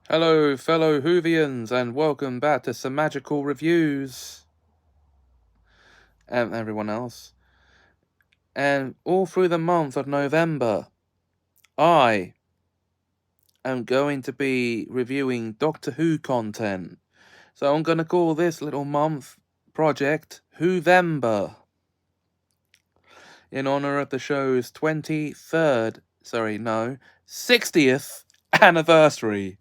Hello, fellow Whovians, and welcome back to Semajical Reviews, and everyone else. And all through the month of November, I am going to be reviewing Doctor Who content. So I'm going to call this little month project Who-vember, in honor of the show's 60th anniversary.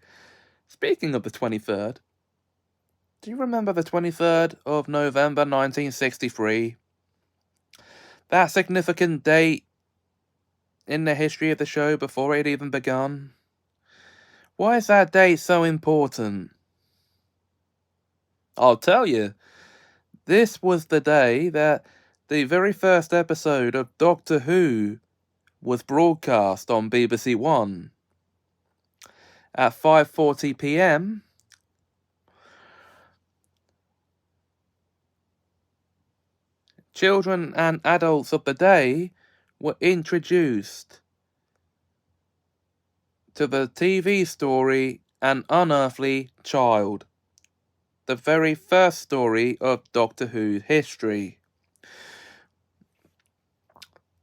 Speaking of the 23rd, do you remember the 23rd of November 1963? That significant date in the history of the show before it even begun? Why is that date so important? I'll tell you. This was the day that the very first episode of Doctor Who was broadcast on BBC One at 5:40 p.m. Children and adults of the day were introduced to the TV story An Unearthly Child, the very first story of Doctor Who's history.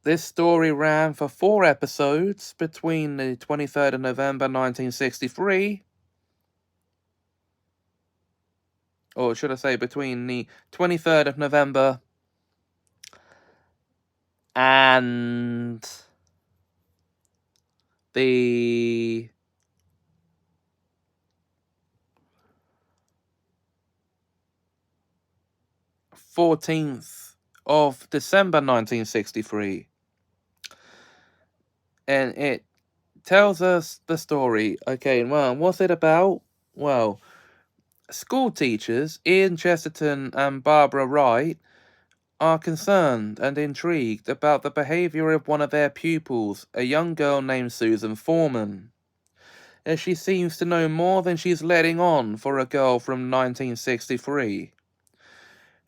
This story ran for 4 episodes between the 23rd of November 1963, or should I say between the 23rd of November and the 14th of December 1963. And it tells us the story. Okay, well, what's it about? Well, school teachers Ian Chesterton and Barbara Wright are concerned and intrigued about the behaviour of one of their pupils, a young girl named Susan Foreman, as she seems to know more than she's letting on for a girl from 1963.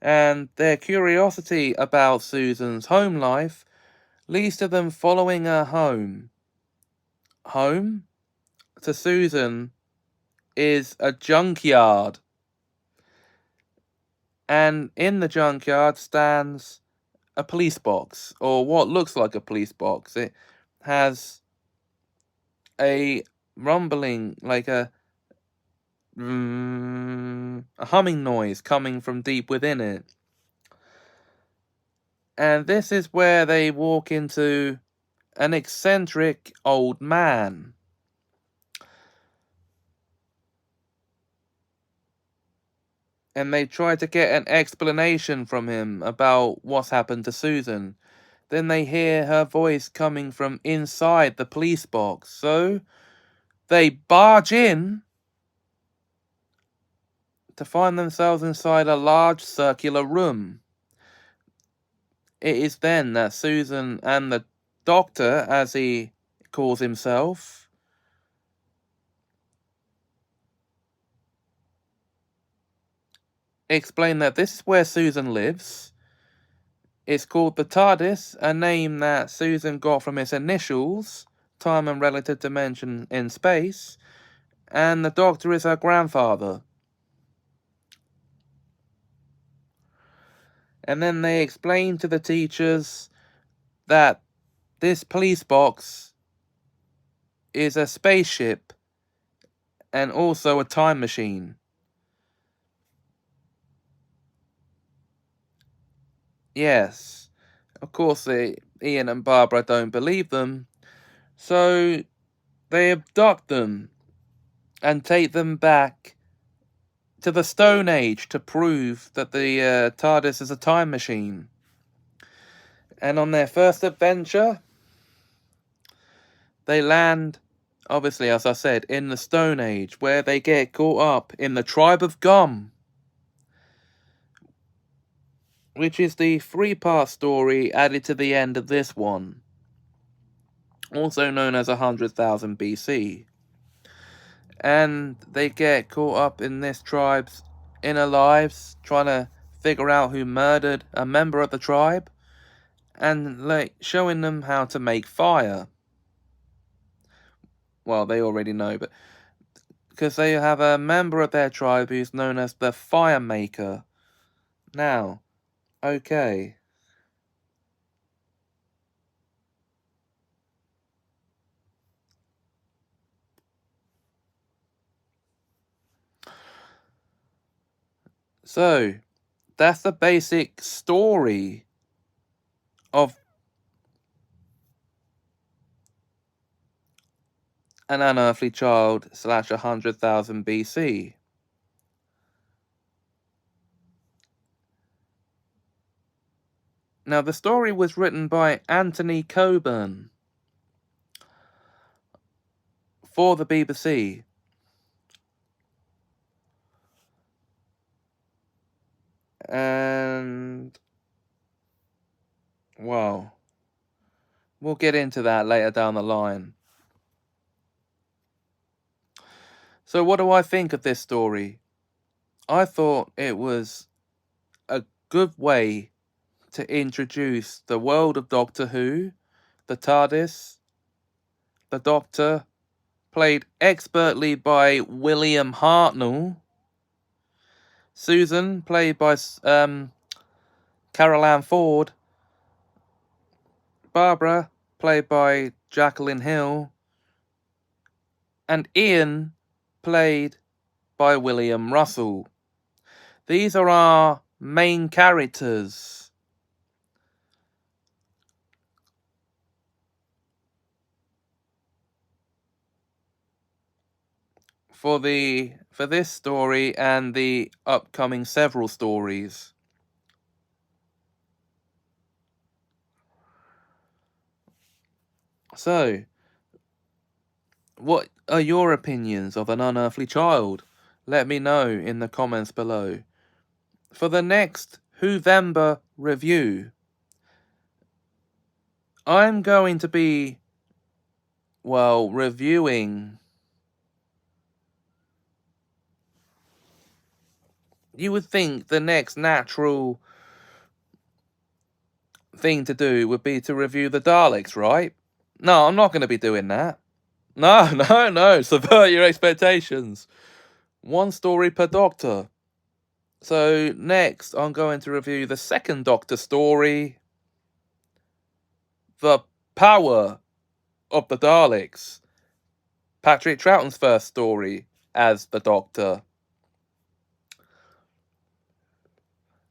And their curiosity about Susan's home life leads to them following her home. Home, to Susan, is a junkyard. And in the junkyard stands a police box, or what looks like a police box. It has a rumbling, like a humming noise coming from deep within it. And this is where they walk into an eccentric old man. And they try to get an explanation from him about what's happened to Susan. Then they hear her voice coming from inside the police box. So they barge in to find themselves inside a large circular room. It is then that Susan and the Doctor, as he calls himself, explain that this is where Susan lives. It's called the TARDIS, a name that Susan got from its initials, time and relative dimension in space, and the Doctor is her grandfather. And then they explain to the teachers that this police box is a spaceship and also a time machine. Yes, of course Ian and Barbara don't believe them, so they abduct them and take them back to the Stone Age to prove that the TARDIS is a time machine. And on their first adventure, they land, obviously, as I said, in the Stone Age, where they get caught up in the Tribe of Gum, which is the 3-part story added to the end of this one, also known as 100,000 BC. And they get caught up in this tribe's inner lives, trying to figure out who murdered a member of the tribe, and showing them how to make fire. Well, they already know, but because they have a member of their tribe who's known as the Fire Maker. Now, okay. So, that's the basic story of an Unearthly Child / 100,000 BC. Now, the story was written by Anthony Coburn for the BBC. And, well, we'll get into that later down the line. So what do I think of this story? I thought it was a good way to introduce the world of Doctor Who, the TARDIS, the Doctor, played expertly by William Hartnell, Susan, played by Carol Ann Ford, Barbara, played by Jacqueline Hill, and Ian, played by William Russell. These are our main characters. For this story and the upcoming several stories. So, what are your opinions of An Unearthly Child? Let me know in the comments below. For the next Who-vember review, I'm going to be, well, reviewing... You would think the next natural thing to do would be to review the Daleks, right? No, I'm not going to be doing that. No, subvert your expectations. One story per Doctor. So next, I'm going to review the second Doctor story, The Power of the Daleks. Patrick Troughton's first story as the Doctor.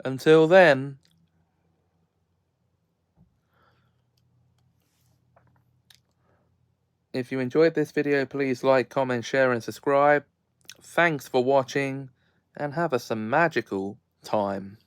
Until then, if you enjoyed this video, please like, comment, share and subscribe. Thanks for watching and have a Semajical time.